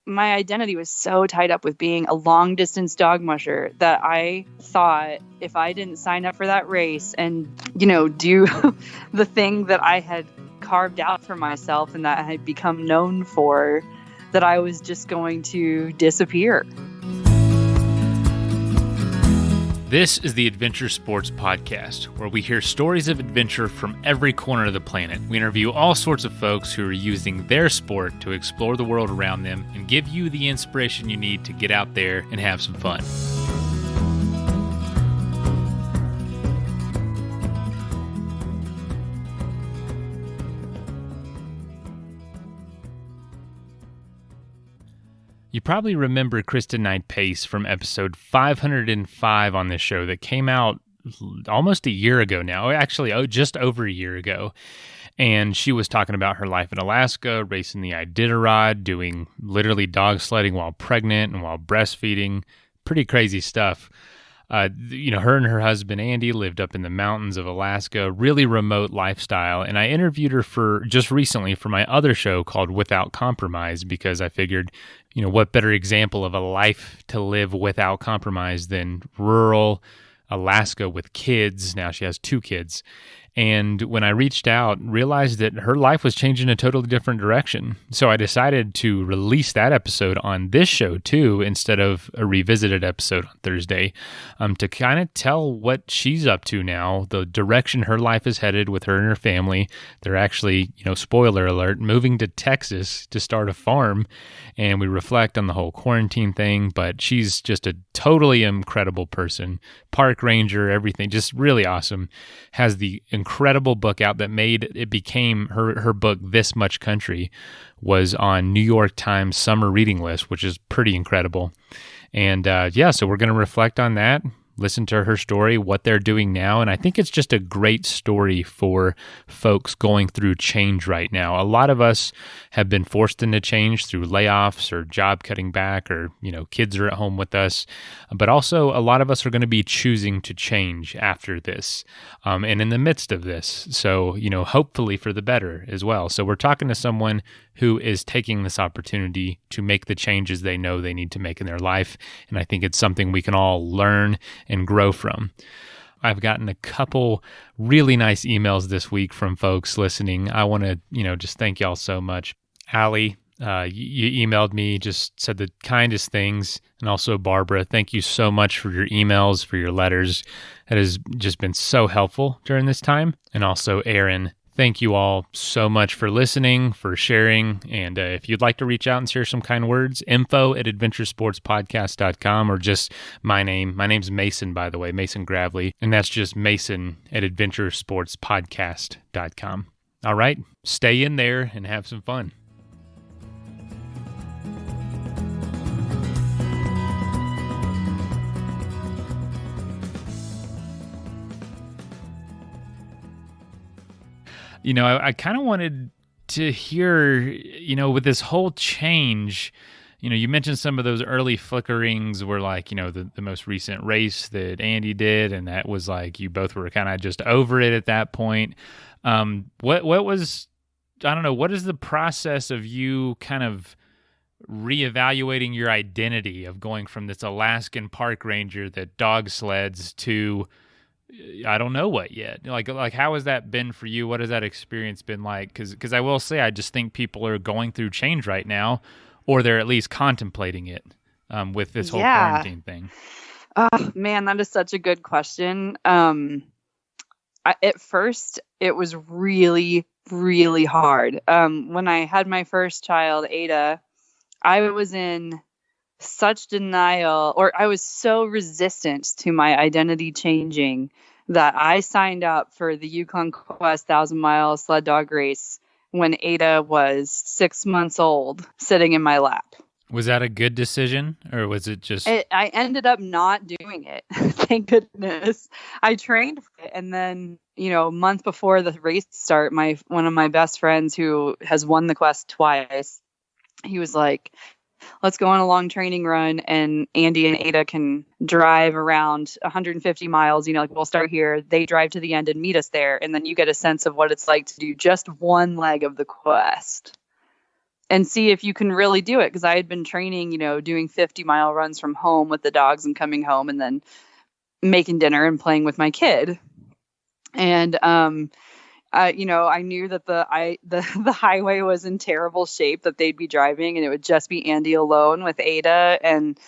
my identity was so tied up with being a long distance dog musher that I thought if I didn't sign up for that race and, do the thing that I had carved out for myself and that I had become known for, that I was just going to disappear. This is the Adventure Sports Podcast, where we hear stories of adventure from every corner of the planet. We interview all sorts of folks who are using their sport to explore the world around them and give you the inspiration you need to get out there and have some fun. You probably remember Kristin Knight Pace from episode 505 on this show that came out almost a year ago now, actually just over a year ago. And she was talking about her life in Alaska, racing the Iditarod, doing literally dog sledding while pregnant and while breastfeeding. Pretty crazy stuff. Her and her husband, Andy, lived up in the mountains of Alaska, really remote lifestyle. And I interviewed her for just recently for my other show called Without Compromise, because I figured, what better example of a life to live without compromise than rural Alaska with kids. Now she has 2 kids. And when I reached out, realized that her life was changing a totally different direction. So I decided to release that episode on this show too, instead of a revisited episode on Thursday, to kind of tell what she's up to now, the direction her life is headed with her and her family. They're actually, spoiler alert, moving to Texas to start a farm. And we reflect on the whole quarantine thing, but she's just a totally incredible person. Park ranger, everything, just really awesome. Has the incredible book out that became her book, This Much Country, was on New York Times summer reading list, which is pretty incredible. And so we're going to reflect on that, listen to her story, what they're doing now. And I think it's just a great story for folks going through change right now. A lot of us have been forced into change through layoffs or job cutting back, or, kids are at home with us. But also a lot of us are going to be choosing to change after this and in the midst of this. So, hopefully for the better as well. So we're talking to someone who is taking this opportunity to make the changes they know they need to make in their life. And I think it's something we can all learn and grow from. I've gotten a couple really nice emails this week from folks listening. I want to, just thank y'all so much. Allie, you emailed me, just said the kindest things. And also Barbara, thank you so much for your emails, for your letters. That has just been so helpful during this time. And also Aaron, thank you all so much for listening, for sharing. And if you'd like to reach out and share some kind words, info@adventuresportspodcast.com, or just my name. My name's Mason, by the way, Mason Gravely. And that's just Mason@adventuresportspodcast.com. All right, stay in there and have some fun. I kind of wanted to hear, with this whole change, you mentioned some of those early flickerings were like, the most recent race that Andy did, and that was like you both were kind of just over it at that point. What was, I don't know, what is the process of you kind of reevaluating your identity of going from this Alaskan park ranger that dog sleds to I don't know what yet. Like how has that been for you? What has that experience been like? Because I will say, I just think people are going through change right now, or they're at least contemplating it with this whole quarantine thing. Oh, man, that is such a good question. At first, it was really, really hard. When I had my first child, Ada, I was in such denial, or I was so resistant to my identity changing, that I signed up for the Yukon Quest 1,000-mile sled dog race when Ada was 6 months old, sitting in my lap. Was that a good decision, or was it just... I ended up not doing it. Thank goodness. I trained for it, and then, a month before the race start, one of my best friends who has won the quest twice, he was like, let's go on a long training run, and Andy and Ada can drive around 150 miles. We'll start here. They drive to the end and meet us there. And then you get a sense of what it's like to do just one leg of the quest. and see if you can really do it. Because I had been training, doing 50-mile runs from home with the dogs and coming home and then making dinner and playing with my kid. And I knew that the highway was in terrible shape, that they'd be driving, and it would just be Andy alone with Ada, and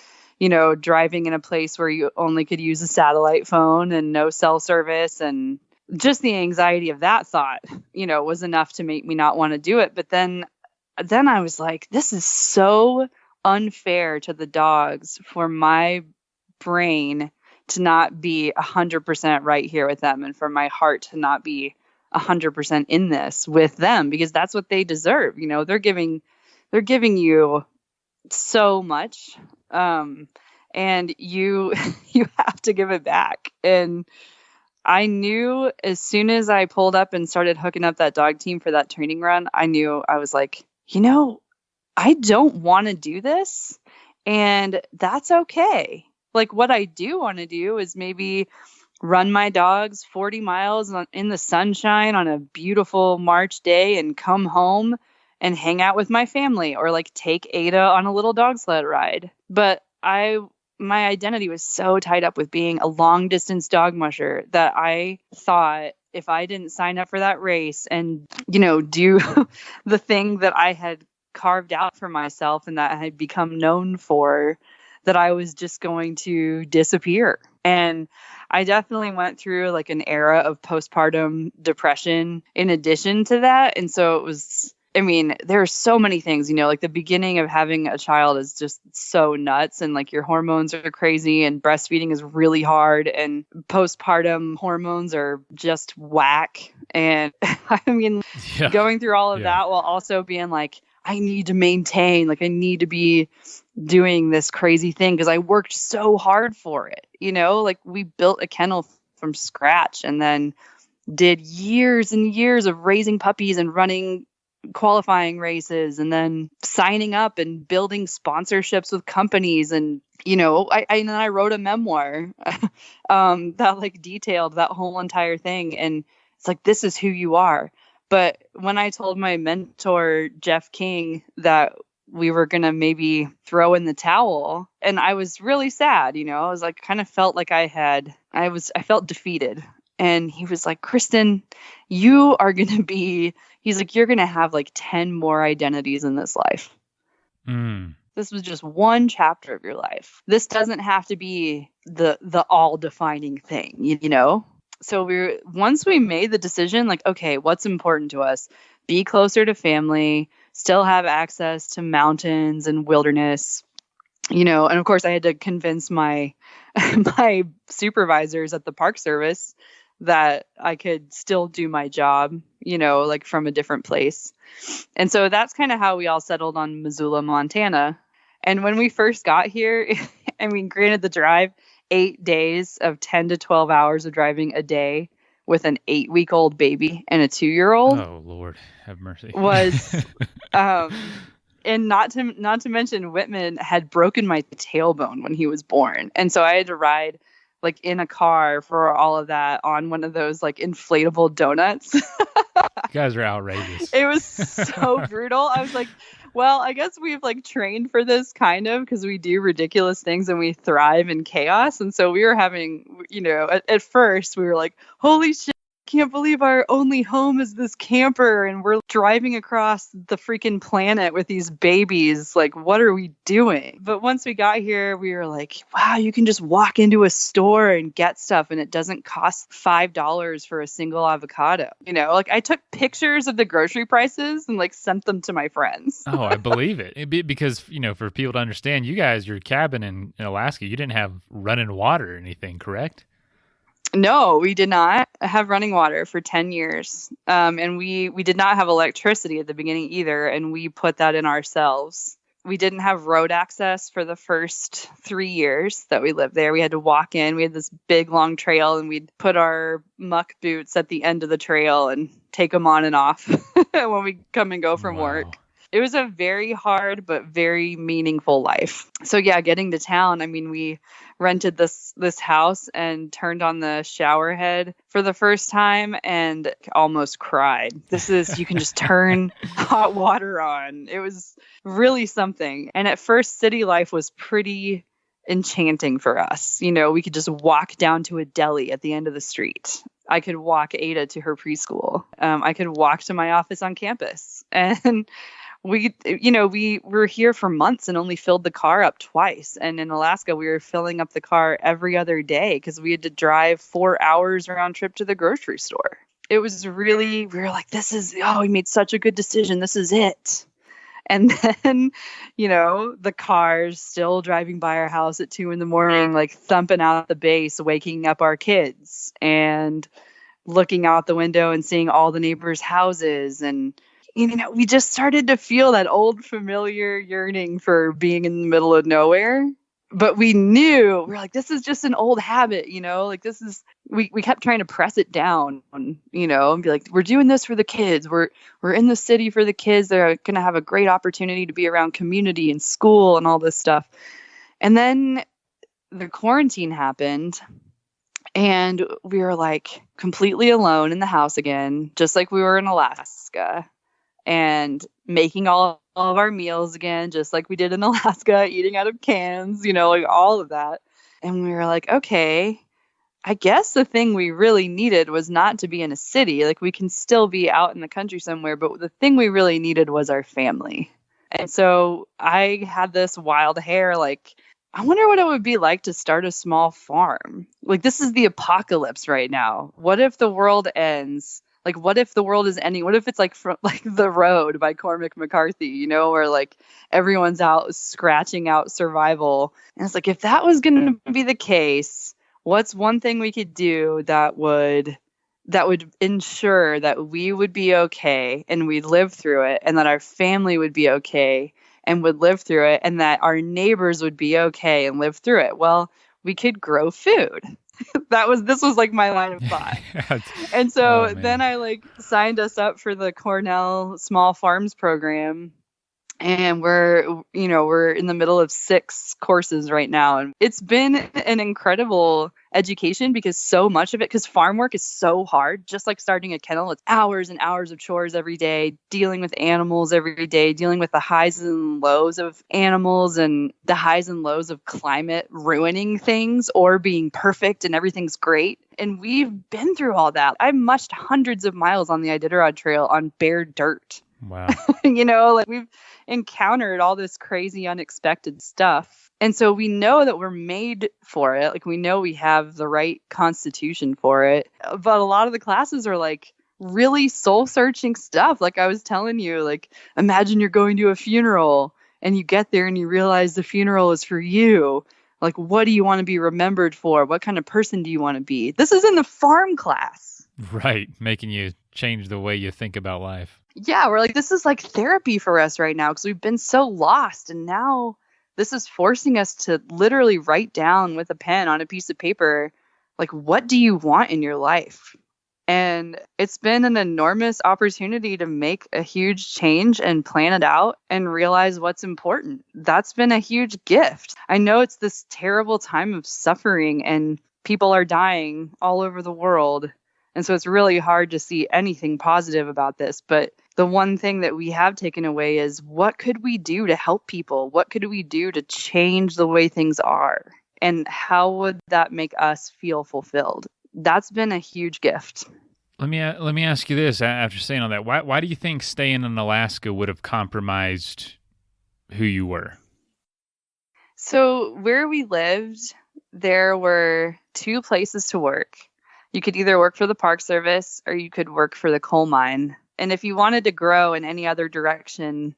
driving in a place where you only could use a satellite phone and no cell service, and just the anxiety of that thought, was enough to make me not want to do it. But then I was like, this is so unfair to the dogs for my brain to not be 100% right here with them, and for my heart to not be 100% in this with them, because that's what they deserve. They're giving you so much, and you have to give it back. And I knew as soon as I pulled up and started hooking up that dog team for that training run, I was like, I don't want to do this, and that's okay. Like, what I do want to do is maybe run my dogs 40 miles in the sunshine on a beautiful March day and come home and hang out with my family, or like take Ada on a little dog sled ride. But my identity was so tied up with being a long distance dog musher that I thought if I didn't sign up for that race and, do the thing that I had carved out for myself and that I had become known for, that I was just going to disappear. And I definitely went through like an era of postpartum depression in addition to that. And so it was, there are so many things, like the beginning of having a child is just so nuts, and like your hormones are crazy, and breastfeeding is really hard, and postpartum hormones are just whack. And going through all of that while also being like, I need to maintain, like I need to be doing this crazy thing because I worked so hard for it. Like we built a kennel from scratch and then did years and years of raising puppies and running qualifying races and then signing up and building sponsorships with companies. And, I wrote a memoir that like detailed that whole entire thing. And it's like, this is who you are. But when I told my mentor, Jeff King, that we were going to maybe throw in the towel, and I was really sad, I was like, kind of felt like I felt defeated. And he was like, Kristin, you're going to have like 10 more identities in this life. This was just one chapter of your life. This doesn't have to be the all defining thing, So once we made the decision, like, okay, what's important to us? Be closer to family, still have access to mountains and wilderness, and of course I had to convince my supervisors at the Park Service that I could still do my job, like from a different place. And so that's kind of how we all settled on Missoula, Montana. And when we first got here, granted the drive, 8 days of 10 to 12 hours of driving a day with an 8-week-old baby and a 2-year-old. Oh, Lord, have mercy. Was, and not to mention Whitman had broken my tailbone when he was born. And so I had to ride like in a car for all of that on one of those like inflatable donuts. You guys are outrageous. It was so brutal. I was like, well, I guess we've like trained for this kind of, because we do ridiculous things and we thrive in chaos. And so we were having, at first we were like, holy shit, can't believe our only home is this camper and we're driving across the freaking planet with these babies. Like, what are we doing? But once we got here, we were like, wow, you can just walk into a store and get stuff and it doesn't cost $5 for a single avocado. Like I took pictures of the grocery prices and like sent them to my friends. Oh, I believe it. Because, for people to understand, you guys, your cabin in Alaska, you didn't have running water or anything, correct? No, we did not have running water for 10 years. And we did not have electricity at the beginning either. And we put that in ourselves. We didn't have road access for the first 3 years that we lived there. We had to walk in. We had this big, long trail, and we'd put our muck boots at the end of the trail and take them on and off when we come and go from work. It was a very hard but very meaningful life. So yeah, getting to town, I mean, we rented this house and turned on the shower head for the first time and almost cried. You can just turn hot water on. It was really something. And at first, city life was pretty enchanting for us. You know, we could just walk down to a deli at the end of the street. I could walk Ada to her preschool. I could walk to my office on campus. And we were here for months and only filled the car up twice. And in Alaska, we were filling up the car every other day because we had to drive 4 hours round trip to the grocery store. It was really, we were like, we made such a good decision. This is it. And then, the cars still driving by our house at 2 a.m, like thumping out the bass, waking up our kids and looking out the window and seeing all the neighbors' houses. And, we just started to feel that old familiar yearning for being in the middle of nowhere. But we were like, this is just an old habit, like we kept trying to press it down, and be like, we're doing this for the kids. We're in the city for the kids. They're going to have a great opportunity to be around community and school and all this stuff. And then the quarantine happened and we were like completely alone in the house again, just like we were in Alaska, and making all of our meals again, just like we did in Alaska, eating out of cans, like all of that. And we were like, okay, I guess the thing we really needed was not to be in a city. Like, we can still be out in the country somewhere, but the thing we really needed was our family. And so I had this wild hair, like, I wonder what it would be like to start a small farm. Like, this is the apocalypse right now. What if the world ends? Like, what if the world is ending? What if it's like The Road by Cormac McCarthy, where like everyone's out scratching out survival. And it's like, if that was going to be the case, what's one thing we could do that would ensure that we would be okay and we'd live through it, and that our family would be okay and would live through it, and that our neighbors would be okay and live through it? Well, we could grow food. This was like my line of thought. And so then I like signed us up for the Cornell Small Farms program. And we're in the middle of 6 courses right now. And it's been an incredible education because so much of it, because farm work is so hard, just like starting a kennel. It's hours and hours of chores every day, dealing with animals every day, dealing with the highs and lows of animals and the highs and lows of climate ruining things or being perfect and everything's great. And we've been through all that. I've mushed hundreds of miles on the Iditarod Trail on bare dirt. Wow. Like, we've encountered all this crazy, unexpected stuff. And so we know that we're made for it. Like, we know we have the right constitution for it. But a lot of the classes are like really soul searching stuff. Like I was telling you, like, imagine you're going to a funeral and you get there and you realize the funeral is for you. Like, what do you want to be remembered for? What kind of person do you want to be? This is in the farm class. Right. Making you change the way you think about life. Yeah, we're like, this is like therapy for us right now because we've been so lost. And now this is forcing us to literally write down with a pen on a piece of paper, like, what do you want in your life? And it's been an enormous opportunity to make a huge change and plan it out and realize what's important. That's been a huge gift. I know it's this terrible time of suffering and people are dying all over the world. And so it's really hard to see anything positive about this. But the one thing that we have taken away is, what could we do to help people? What could we do to change the way things are? And how would that make us feel fulfilled? That's been a huge gift. Let me ask you this, after saying all that. Why do you think staying in Alaska would have compromised who you were? So where we lived, there were 2 places to work. You could either work for the Park Service or you could work for the coal mine. And if you wanted to grow in any other direction,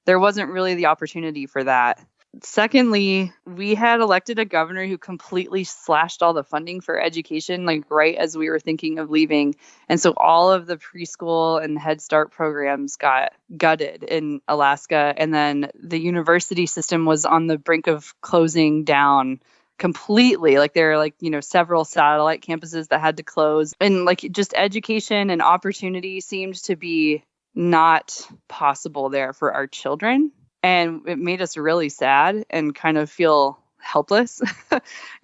there wasn't really the opportunity for that. Secondly, we had elected a governor who completely slashed all the funding for education, like right as we were thinking of leaving. And so all of the preschool and Head Start programs got gutted in Alaska. And then the university system was on the brink of closing down completely. Like, there are like, several satellite campuses that had to close, and like just education and opportunity seemed to be not possible there for our children. And it made us really sad and kind of feel helpless.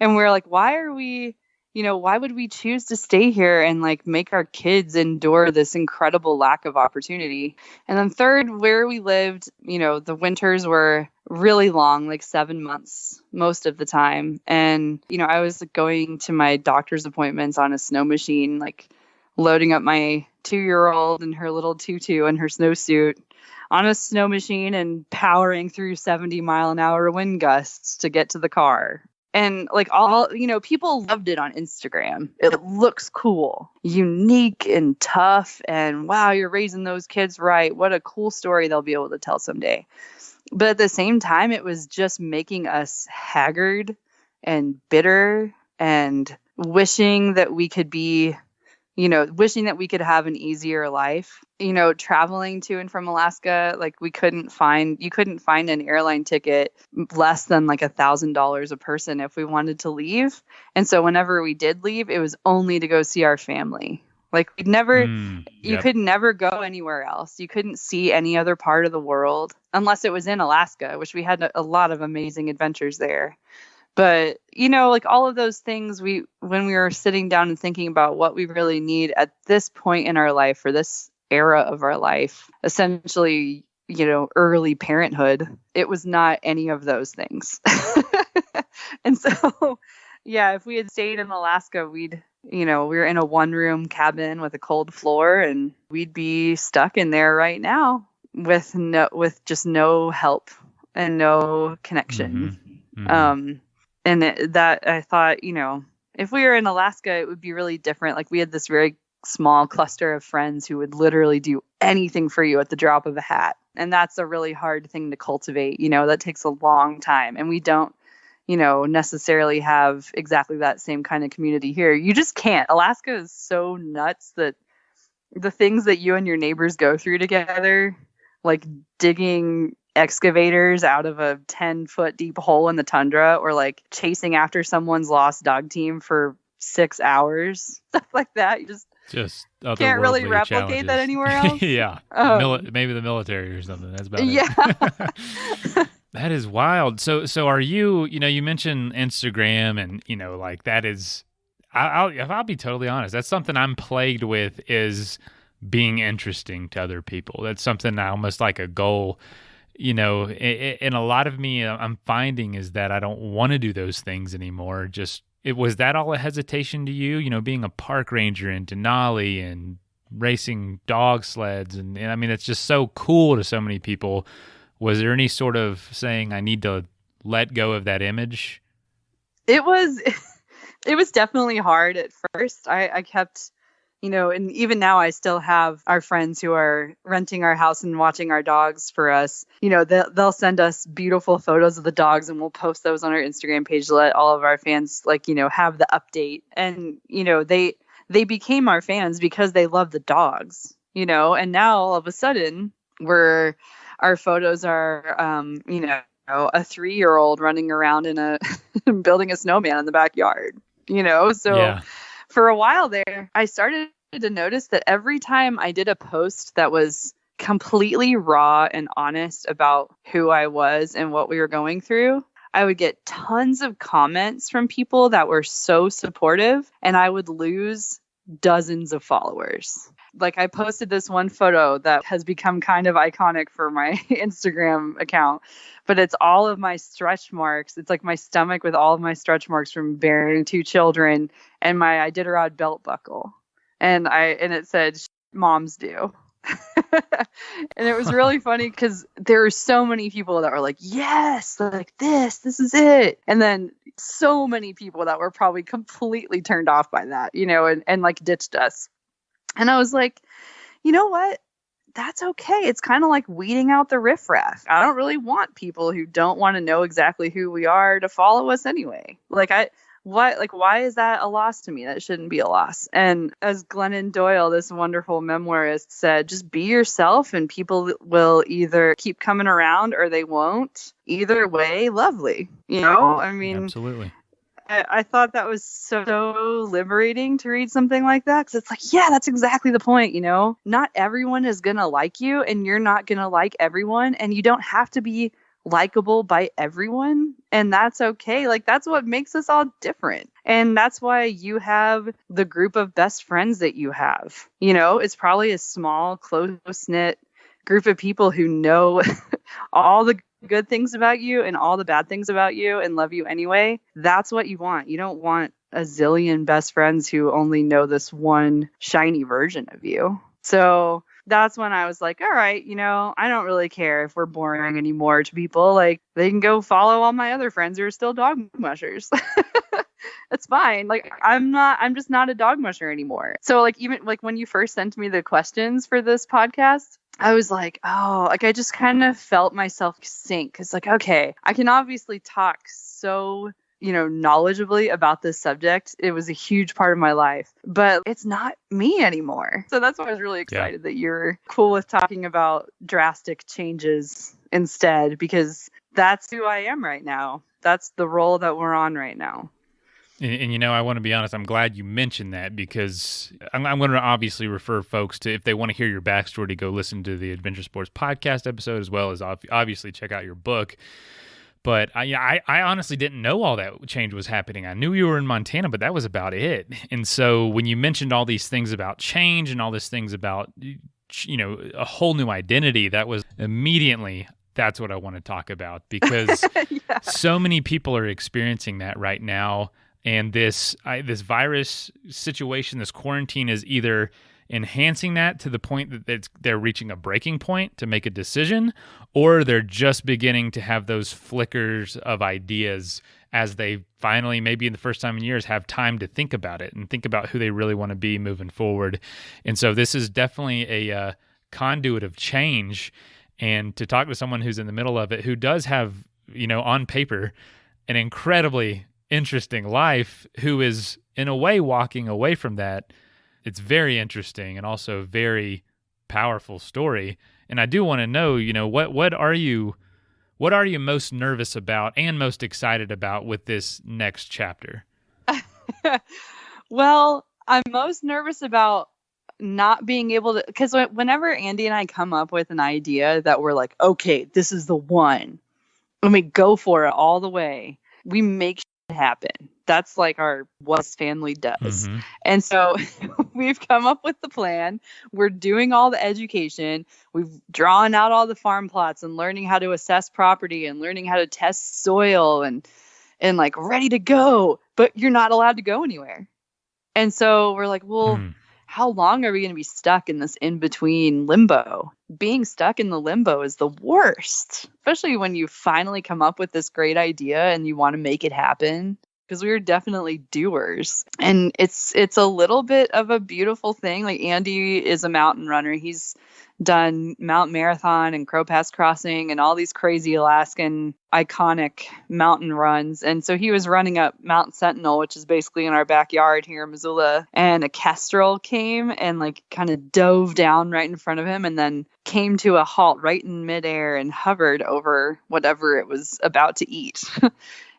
And we're like, why would we choose to stay here and like make our kids endure this incredible lack of opportunity? And then third, where we lived, the winters were really long, like 7 months most of the time. And, I was going to my doctor's appointments on a snow machine, like loading up my 2-year-old and her little tutu and her snowsuit on a snow machine and powering through 70-mile-an-hour wind gusts to get to the car. And like people loved it on Instagram. It looks cool, unique and tough. And wow, you're raising those kids right. What a cool story they'll be able to tell someday. But at the same time, it was just making us haggard and bitter and wishing that we could have an easier life. Traveling to and from Alaska, like you couldn't find an airline ticket less than like $1,000 a person if we wanted to leave. And so whenever we did leave, it was only to go see our family. Like you could never go anywhere else. You couldn't see any other part of the world unless it was in Alaska, which we had a lot of amazing adventures there. But, like all of those things, when we were sitting down and thinking about what we really need at this point in our life, for this era of our life, essentially, early parenthood, it was not any of those things. And so, yeah, if we had stayed in Alaska, we were in a 1-room cabin with a cold floor, and we'd be stuck in there right now with just no help and no connection. Mm-hmm. Mm-hmm. That I thought, if we were in Alaska, it would be really different. Like we had this very small cluster of friends who would literally do anything for you at the drop of a hat. And that's a really hard thing to cultivate. That takes a long time. And we don't, necessarily have exactly that same kind of community here. You just can't. Alaska is so nuts that the things that you and your neighbors go through together, like digging excavators out of a 10-foot deep hole in the tundra, or like chasing after someone's lost dog team for 6 hours, stuff like that. You just can't really replicate challenges. That anywhere else. Yeah. Maybe the military or something. That's about it. That is wild. So are you, you mentioned Instagram, and, like that is, I'll be totally honest. That's something I'm plagued with, is being interesting to other people. That's something I almost like a goal. And a lot of me I'm finding is that I don't want to do those things anymore. Was that all a hesitation to you, being a park ranger in Denali and racing dog sleds? And I mean, it's just so cool to so many people. Was there any sort of saying I need to let go of that image? It was definitely hard at first. I kept, and even now I still have our friends who are renting our house and watching our dogs for us. They'll send us beautiful photos of the dogs, and we'll post those on our Instagram page to let all of our fans have the update. And, they became our fans because they love the dogs, and now all of a sudden our photos are, a 3-year-old running around in building a snowman in the backyard, so. Yeah. For a while there, I started to notice that every time I did a post that was completely raw and honest about who I was and what we were going through, I would get tons of comments from people that were so supportive, and I would lose dozens of followers. Like I posted this one photo that has become kind of iconic for my Instagram account, but it's all of my stretch marks. It's like my stomach with all of my stretch marks from bearing 2 children and my Iditarod belt buckle. And it said, moms do. And it was really funny because there were so many people that were like, yes, like this is it. And then so many people that were probably completely turned off by that, and like ditched us. And I was like, you know what? That's okay. It's kind of like weeding out the riffraff. I don't really want people who don't want to know exactly who we are to follow us anyway. Why is that a loss to me? That shouldn't be a loss. And as Glennon Doyle, this wonderful memoirist, said, just be yourself and people will either keep coming around or they won't. Either way, lovely. I mean, absolutely. I thought that was so liberating to read something like that, because it's like, yeah, that's exactly the point, Not everyone is going to like you, and you're not going to like everyone, and you don't have to be likable by everyone, and that's okay. Like, that's what makes us all different, and that's why you have the group of best friends that you have. It's probably a small, close-knit group of people who know all the good things about you and all the bad things about you and love you anyway. That's what you want. You don't want a zillion best friends who only know this one shiny version of you. So that's when I was like, all right, I don't really care if we're boring anymore to people. Like, they can go follow all my other friends who are still dog mushers. It's fine. Like, I'm just not a dog musher anymore. So like, even like when you first sent me the questions for this podcast, I was like, oh, like I just kind of felt myself sink. It's like, okay, I can obviously talk so, knowledgeably about this subject. It was a huge part of my life, but it's not me anymore. So that's why I was really excited that you're cool with talking about drastic changes instead, because that's who I am right now. That's the role that we're on right now. And I want to be honest, I'm glad you mentioned that, because I'm going to obviously refer folks to, if they want to hear your backstory, to go listen to the Adventure Sports podcast episode, as well as obviously check out your book. But I honestly didn't know all that change was happening. I knew you were in Montana, but that was about it. And so when you mentioned all these things about change and all these things about, a whole new identity, that was immediately, that's what I want to talk about, because so many people are experiencing that right now. And this virus situation, this quarantine, is either enhancing that to the point that they're reaching a breaking point to make a decision, or they're just beginning to have those flickers of ideas as they finally, maybe in the first time in years, have time to think about it and think about who they really want to be moving forward. And so this is definitely a conduit of change. And to talk to someone who's in the middle of it, who does have, on paper, an incredibly interesting life, who is in a way walking away from that, it's very interesting and also very powerful story. And I do want to know, what are you most nervous about and most excited about with this next chapter? Well, I'm most nervous about not being able to, because whenever Andy and I come up with an idea that we're like, okay, this is the one, when we go for it all the way, we make it happen. That's like what this family does. Mm-hmm. And so we've come up with the plan. We're doing all the education. We've drawn out all the farm plots and learning how to assess property and learning how to test soil and like ready to go. But you're not allowed to go anywhere. And so we're like, well, how long are we going to be stuck in this in-between limbo? Being stuck in the limbo is the worst, especially when you finally come up with this great idea and you want to make it happen. Because we were definitely doers. And it's a little bit of a beautiful thing. Like, Andy is a mountain runner. He's done Mount Marathon and Crow Pass Crossing and all these crazy Alaskan iconic mountain runs. And so he was running up Mount Sentinel, which is basically in our backyard here in Missoula. And a kestrel came and like kind of dove down right in front of him and then came to a halt right in midair and hovered over whatever it was about to eat.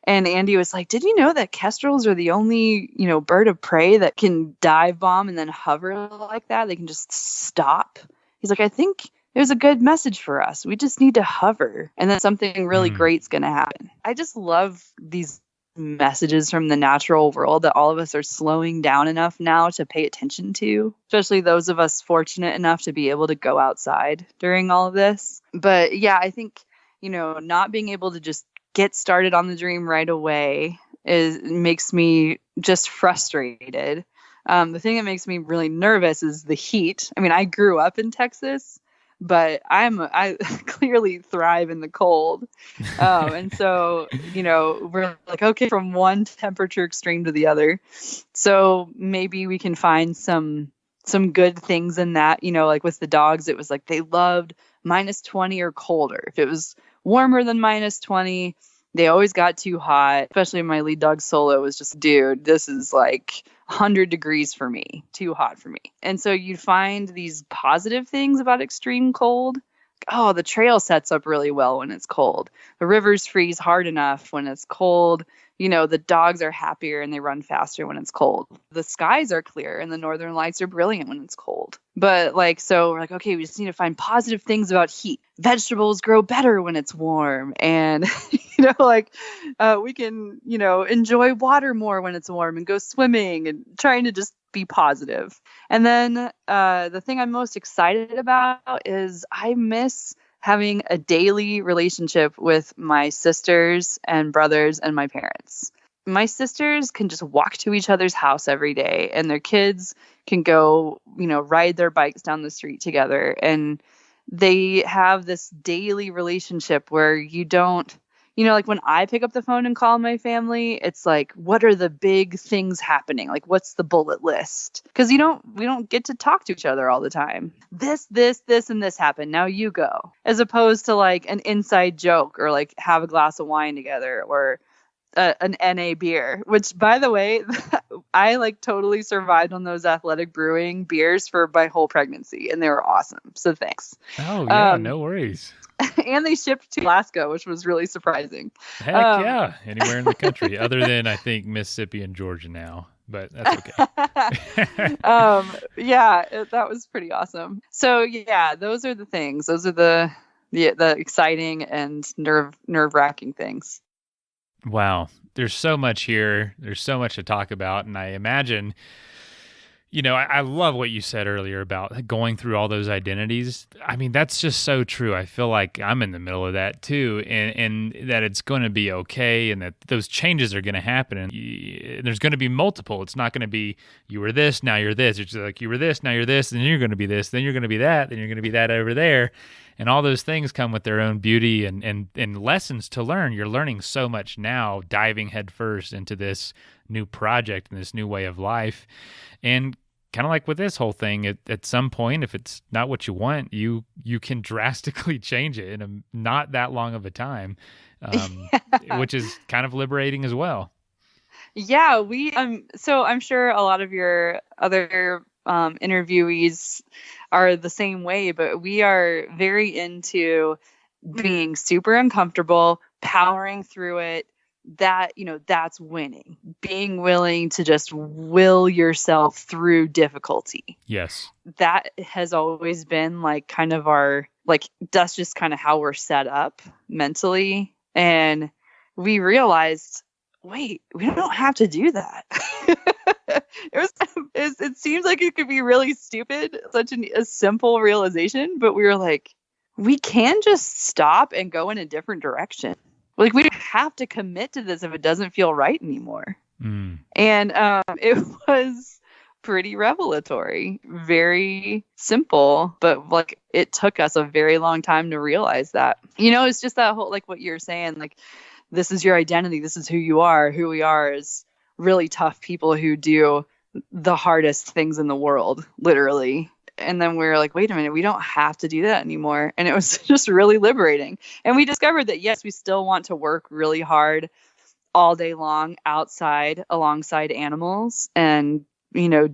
And Andy was like, did you know that kestrels are the only, bird of prey that can dive bomb and then hover like that? They can just stop. He's like, I think there's a good message for us. We just need to hover. And then something really great's going to happen. I just love these messages from the natural world that all of us are slowing down enough now to pay attention to, especially those of us fortunate enough to be able to go outside during all of this. But yeah, I think, not being able to just get started on the dream right away makes me just frustrated. The thing that makes me really nervous is the heat. I mean, I grew up in Texas, but I clearly thrive in the cold. And so, we're like, okay, from one temperature extreme to the other. So maybe we can find some good things in that, like with the dogs, it was like they loved -20 or colder. If it was warmer than -20, they always got too hot. Especially my lead dog Solo was just, dude, this is like 100 degrees for me, too hot for me. And so you'd find these positive things about extreme cold. Oh, the trail sets up really well when it's cold. The rivers freeze hard enough when it's cold The dogs are happier and they run faster when it's cold. The skies are clear and the northern lights are brilliant when it's cold. But so we're like, okay, we just need to find positive things about heat. Vegetables grow better when it's warm. And, we can, enjoy water more when it's warm and go swimming and trying to just be positive. And then the thing I'm most excited about is I miss having a daily relationship with my sisters and brothers and my parents. My sisters can just walk to each other's house every day, and their kids can go, ride their bikes down the street together. And they have this daily relationship where you don't, when I pick up the phone and call my family, it's like, what are the big things happening? Like, what's the bullet list? Because we don't get to talk to each other all the time. This, and this happened. Now you go. As opposed to like an inside joke or like have a glass of wine together or an NA beer, which by the way, I like totally survived on those Athletic Brewing beers for my whole pregnancy, and they were awesome. So thanks. Oh yeah, no worries. And they shipped to Alaska, which was really surprising. Heck yeah, anywhere in the country other than I think Mississippi and Georgia now, but that's okay. That was pretty awesome. So yeah, those are the things. Those are the exciting and nerve-wracking things. Wow. There's so much here. There's so much to talk about. And I imagine, I love what you said earlier about going through all those identities. I mean, that's just so true. I feel like I'm in the middle of that too, and that it's going to be okay, and that those changes are going to happen. And there's going to be multiple. It's not going to be, you were this, now you're this. It's like, you were this, now you're this, then you're going to be this, then you're going to be that, then you're going to be that over there. And all those things come with their own beauty and lessons to learn. You're learning so much now, diving headfirst into this new project and this new way of life. And kind of like with this whole thing, at some point, if it's not what you want, you can drastically change it in a not that long of a time, which is kind of liberating as well. Yeah, so I'm sure a lot of your other interviewees are the same way, but we are very into being super uncomfortable, powering through it. That's winning. Being willing to just will yourself through difficulty. Yes. That has always been like kind of our, like, that's just kind of how we're set up mentally. And we realized, wait, we don't have to do that. It seems like it could be really stupid, such a simple realization, but we were like, we can just stop and go in a different direction. Like, we don't have to commit to this if it doesn't feel right anymore. And it was pretty revelatory, very simple, but like it took us a very long time to realize that. It's just that whole, like what you're saying, like, this is your identity, this is who you are. Who we are is really tough people who do the hardest things in the world, literally. And then we were like, wait a minute, we don't have to do that anymore. And it was just really liberating. And we discovered that, yes, we still want to work really hard all day long outside alongside animals and,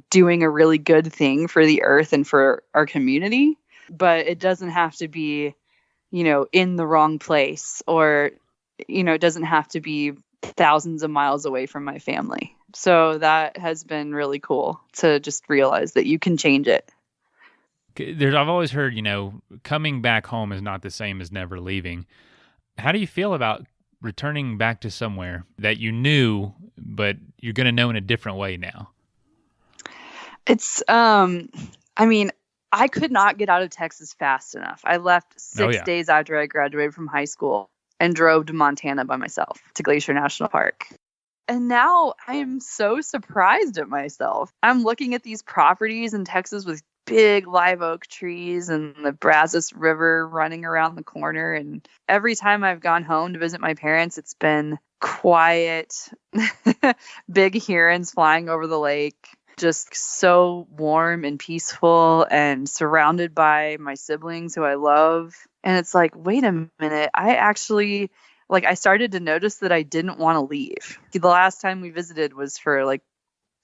doing a really good thing for the earth and for our community. But it doesn't have to be, in the wrong place, or, it doesn't have to be thousands of miles away from my family. So that has been really cool to just realize that you can change it. I've always heard, coming back home is not the same as never leaving. How do you feel about returning back to somewhere that you knew, but you're going to know in a different way now? It's, I could not get out of Texas fast enough. I left 6 days after I graduated from high school and drove to Montana by myself to Glacier National Park. And now I am so surprised at myself. I'm looking at these properties in Texas with big live oak trees and the Brazos River running around the corner. And every time I've gone home to visit my parents, it's been quiet, big herons flying over the lake, just so warm and peaceful and surrounded by my siblings who I love. And it's like, wait a minute, I started to notice that I didn't want to leave. The last time we visited was for like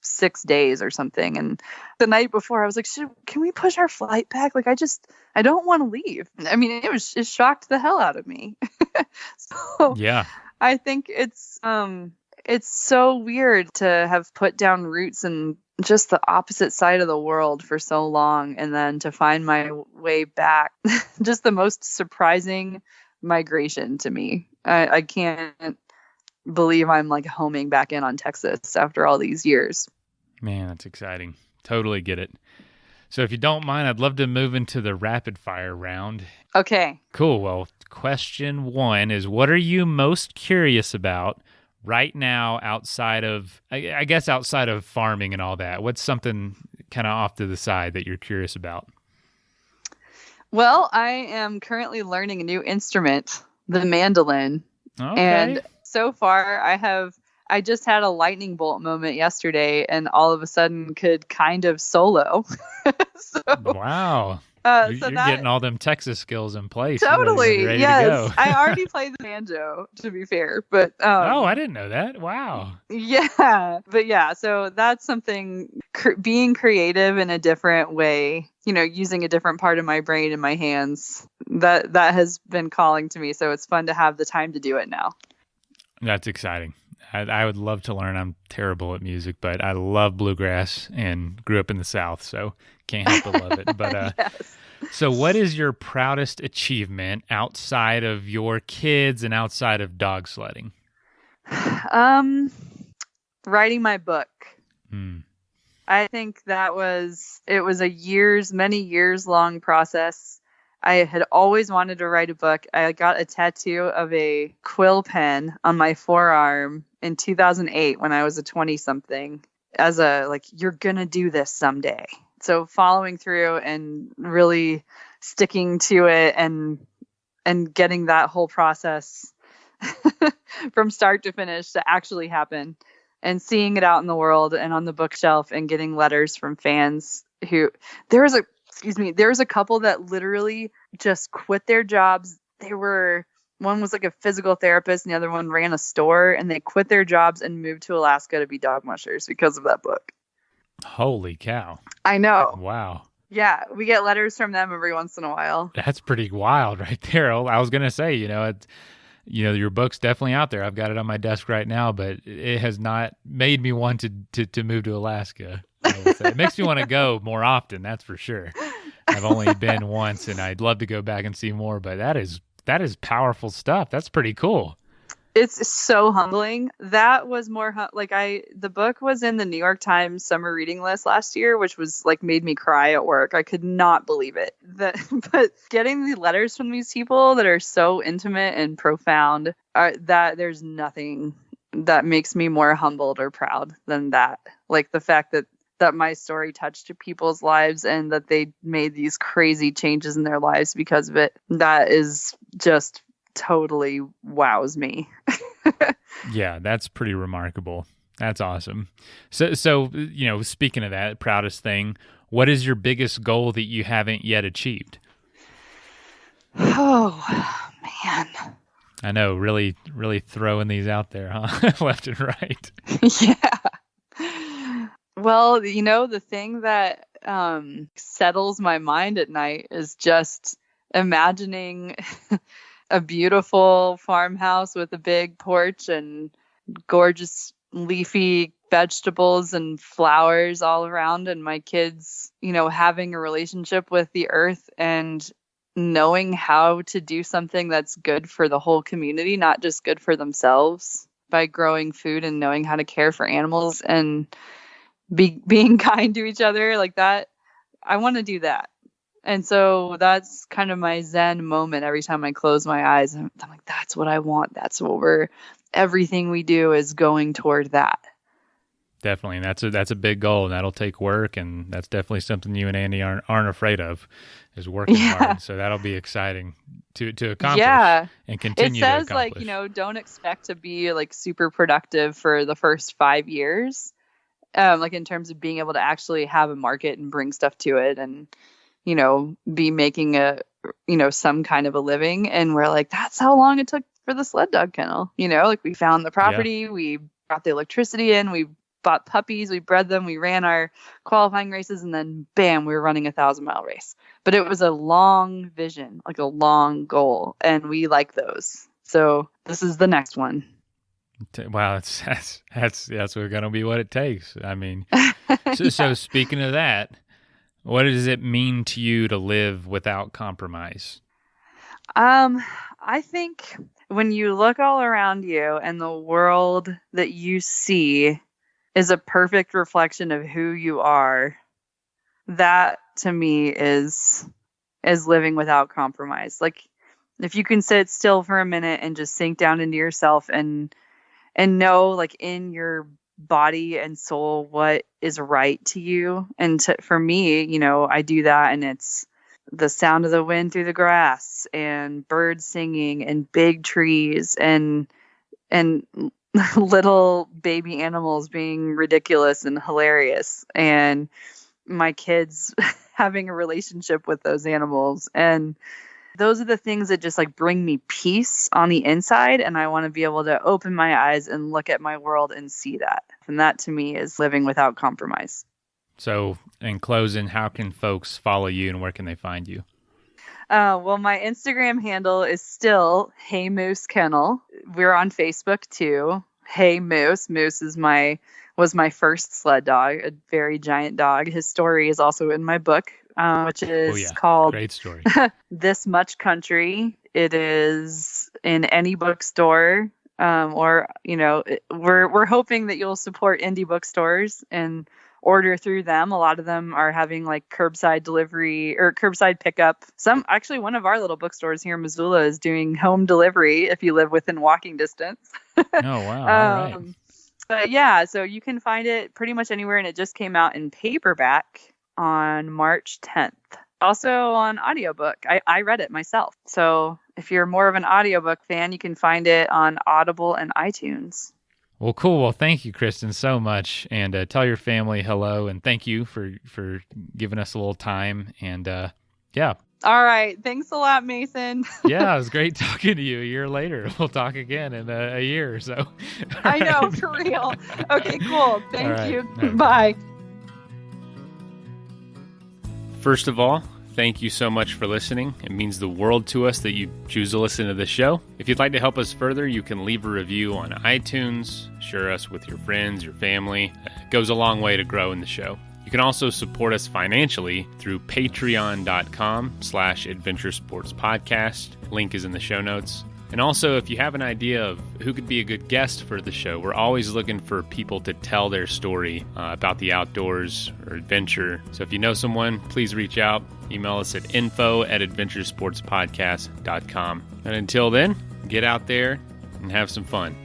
6 days or something. And the night before I was like, can we push our flight back? Like, I don't want to leave. I mean, it shocked the hell out of me. So yeah, I think it's It's so weird to have put down roots in just the opposite side of the world for so long, and then to find my way back. Just the most surprising migration to me. I can't believe I'm like homing back in on Texas after all these years. Man, that's exciting. Totally get it. So if you don't mind, I'd love to move into the rapid fire round. Okay. Cool. Well, question 1 is, what are you most curious about right now outside of, I guess, outside of farming and all that? What's something kind of off to the side that you're curious about? Well, I am currently learning a new instrument, the mandolin. Okay. And so far I just had a lightning bolt moment yesterday, and all of a sudden could kind of solo. Wow. So you're getting all them Texas skills in place. Totally. You're ready yes. to go. I already played the banjo, to be fair, but oh, I didn't know that. Wow. Yeah. But yeah, so that's something, being creative in a different way, using a different part of my brain and my hands, that has been calling to me. So it's fun to have the time to do it now. That's exciting. I would love to learn. I'm terrible at music, but I love bluegrass and grew up in the South, so can't help but love it. But yes. So what is your proudest achievement outside of your kids and outside of dog sledding? Writing my book. Hmm. I think it was a many years long process. I had always wanted to write a book. I got a tattoo of a quill pen on my forearm in 2008 when I was a 20-something, as you're going to do this someday. So following through and really sticking to it and getting that whole process from start to finish to actually happen, and seeing it out in the world and on the bookshelf and getting letters from fans who there was a couple that literally just quit their jobs. One was like a physical therapist and the other one ran a store, and they quit their jobs and moved to Alaska to be dog mushers because of that book. Holy cow. I know. Wow. Yeah, we get letters from them every once in a while. That's pretty wild right there. I was going to say, your book's definitely out there. I've got it on my desk right now, but it has not made me want to move to Alaska. It makes me want to go more often, that's for sure. I've only been once, and I'd love to go back and see more, but that is powerful stuff. That's pretty cool. It's so humbling. That was more the book was in the New York Times summer reading list last year, which was made me cry at work. I could not believe it. But getting the letters from these people that are so intimate and profound, that there's nothing that makes me more humbled or proud than that. The fact that my story touched people's lives and that they made these crazy changes in their lives because of it. That is just totally wows me. Yeah, that's pretty remarkable. That's awesome. So speaking of that, proudest thing, what is your biggest goal that you haven't yet achieved? Oh, man. I know, really, really throwing these out there, huh? Left and right. Yeah. Well, the thing that settles my mind at night is just imagining a beautiful farmhouse with a big porch and gorgeous leafy vegetables and flowers all around, and my kids, having a relationship with the earth and knowing how to do something that's good for the whole community, not just good for themselves, by growing food and knowing how to care for animals and being kind to each other like that. I want to do that. And so that's kind of my Zen moment every time I close my eyes. I'm like, that's what I want. That's what everything we do is going toward that. Definitely. And that's a big goal, and that'll take work. And that's definitely something you and Andy aren't afraid of, is working hard. So that'll be exciting to accomplish and continue to accomplish. It says don't expect to be super productive for the first 5 years. In terms of being able to actually have a market and bring stuff to it and, be making some kind of a living. And we're like, that's how long it took for the sled dog kennel. We found the property, we brought the electricity in, we bought puppies, we bred them, we ran our qualifying races, and then bam, we were running a 1,000-mile race. But it was a long vision, a long goal. And we like those. So this is the next one. Wow, that's going to be what it takes. I mean, so speaking of that, what does it mean to you to live without compromise? I think when you look all around you and the world that you see is a perfect reflection of who you are, that to me is living without compromise. Like if you can sit still for a minute and just sink down into yourself and know, like, in your body and soul what is right to you. And for me, I do that, and it's the sound of the wind through the grass and birds singing and big trees and little baby animals being ridiculous and hilarious, and my kids having a relationship with those animals. And those are the things that just like bring me peace on the inside. And I want to be able to open my eyes and look at my world and see that. And that to me is living without compromise. So in closing, how can folks follow you and where can they find you? Well, my Instagram handle is still Hey Moose Kennel. We're on Facebook too. Hey Moose. Moose was my first sled dog, a very giant dog. His story is also in my book, which is called Great Story. This Much Country. It is in any bookstore, or we're hoping that you'll support indie bookstores and order through them. A lot of them are having like curbside delivery or curbside pickup. One of our little bookstores here in Missoula is doing home delivery if you live within walking distance. Oh, wow. All right. But yeah, so you can find it pretty much anywhere, and it just came out in paperback on March 10th. Also on audiobook. I read it myself. So if you're more of an audiobook fan, you can find it on Audible and iTunes. Well, cool. Well, thank you, Kristin, so much. And tell your family hello, and thank you for giving us a little time. And yeah. All right. Thanks a lot, Mason. Yeah, it was great talking to you. A year later, we'll talk again in a year or so. I know, for real. Okay, cool. Thank you. Right. Bye. First of all, thank you so much for listening. It means the world to us that you choose to listen to the show. If you'd like to help us further, you can leave a review on iTunes, share us with your friends, your family. It goes a long way to growing the show. You can also support us financially through patreon.com/adventuresportspodcast. Link is in the show notes. And also, if you have an idea of who could be a good guest for the show, we're always looking for people to tell their story about the outdoors or adventure. So if you know someone, please reach out. Email us at info@adventuresportspodcast.com. And until then, get out there and have some fun.